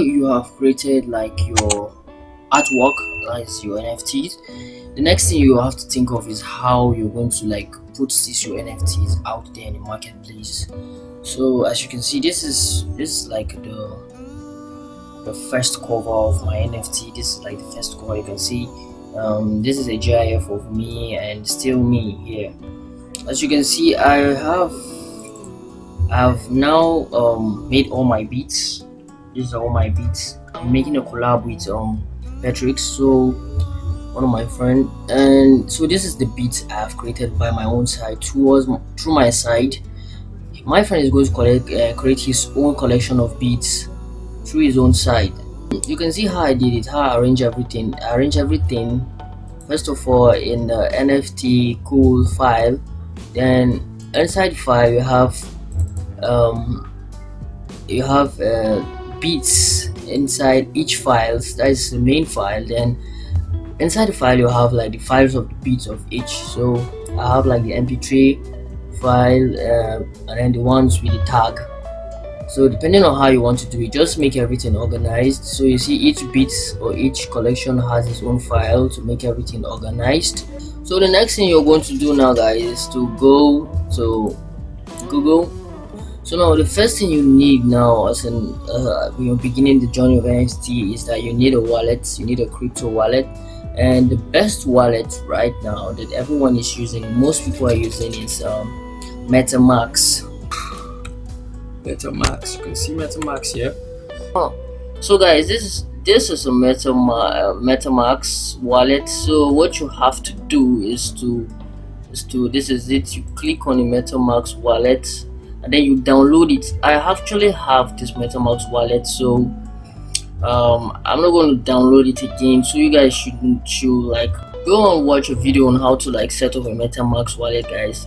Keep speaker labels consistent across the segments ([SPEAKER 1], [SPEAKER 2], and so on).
[SPEAKER 1] You have created like your artwork, as your NFTs. The next thing you have to think of is how you're going to like put these your NFTs out there in the marketplace. So as you can see, this is like the first cover of my NFT. This is like the first cover. You can see this is a GIF of me and still me here. As you can see, I've now made all my beats. These are all my beats. I'm making a collab with Patrick, so one of my friend, and so this is the beat I've created by my own side through my side. My friend is going to create his own collection of beats through his own side. You can see how I did it, how I arrange everything. I arrange everything first of all in the NFT cool file. Then inside the file you have beats inside each file. That is the main file. Then inside the file you have like the files of the beats of each. So I have like the mp3 file and then the ones with the tag. So depending on how you want to do it, just make everything organized. So you see each beat or each collection has its own file to make everything organized. So the next thing you're going to do now, guys, is to go to Google. So now the first thing you need now as when you're beginning the journey of NFT is that you need a wallet. You need a crypto wallet, and the best wallet right now that everyone is using, most people are using, is MetaMask. You can see MetaMask here. So guys, this is a MetaMask wallet. So what you have to do is to this is it. You click on the MetaMask wallet and then you download it. I actually have this MetaMask wallet, so I'm not going to download it again. So you guys should like go and watch a video on how to like set up a MetaMask wallet, guys.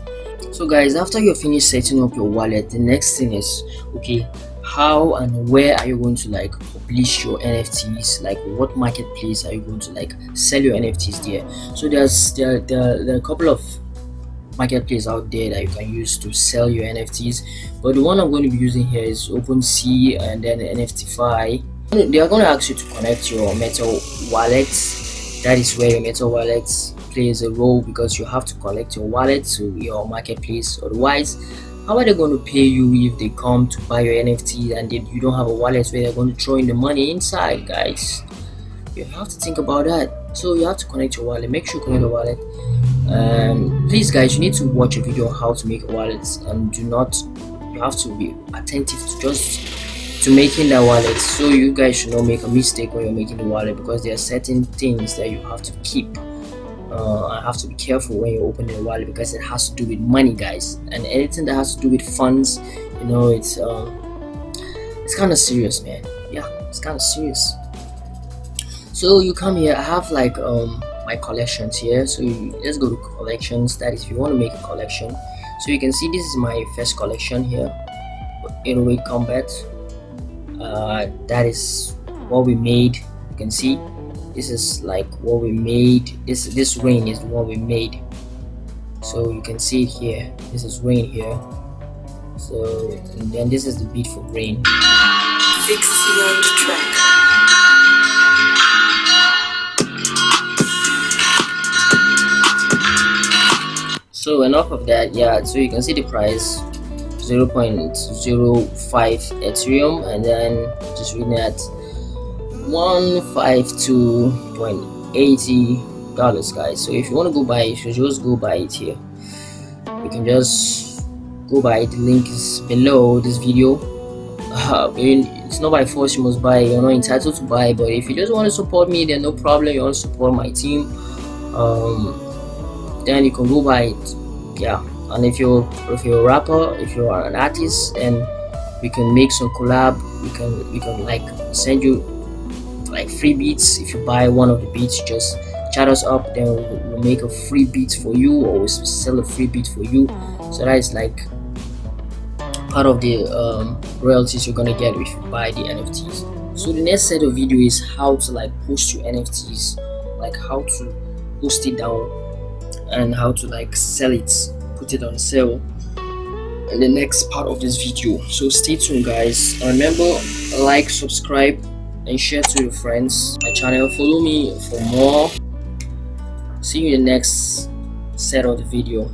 [SPEAKER 1] So guys, after you're finished setting up your wallet, the next thing is, okay, how and where are you going to like publish your NFTs? Like what marketplace are you going to like sell your NFTs there? So there are a couple of marketplaces out there that you can use to sell your NFTs, but the one I'm going to be using here is OpenSea and then NFTify. They are going to ask you to connect your Meta wallet. That is where your Meta wallet plays a role, because you have to connect your wallet to your marketplace. Otherwise, how are they going to pay you if they come to buy your NFT and then you don't have a wallet where they're going to throw in the money inside, guys? You have to think about that. So you have to connect your wallet. Make sure you connect your wallet. Please, guys, you need to watch a video on how to make a wallet, and you have to be attentive to making that wallet, so you guys should not make a mistake when you're making the wallet, because there are certain things that you have to keep. I have to be careful when you open the wallet, because it has to do with money, guys, and anything that has to do with funds, it's kind of serious, man. Yeah, it's kind of serious. So you come here. I have like my collections here. So let's go to collections. That is, if you want to make a collection. So you can see this is my first collection here, 808 Combat. That is what we made. You can see this is like what we made. This rain is what we made. So you can see it here. This is rain here. So and then this is the beat for rain.
[SPEAKER 2] Fix on the track.
[SPEAKER 1] So enough of that. Yeah, so you can see the price 0.05 Ethereum, and then just reading at $152.80, guys. So if you want to go buy it, you should just go buy it here. You can just go buy it. The link is below this video. It's not by force you must buy. You're not entitled to buy, but if you just want to support me, then no problem. You want to support my team, then you can go buy it. Yeah, and if you're a rapper, if you are an artist, and we can make some collab. We can like send you like free beats. If you buy one of the beats, just chat us up, then we'll make a free beat for you, or we'll sell a free beat for you. So that is like part of the royalties you're gonna get if you buy the NFTs. So the next set of video is how to like post your NFTs, like how to post it down and how to like sell it, put it on sale in the next part of this video. So stay tuned, guys. Remember, like, subscribe, and share to your friends my channel. Follow me for more. See you in the next set of the video.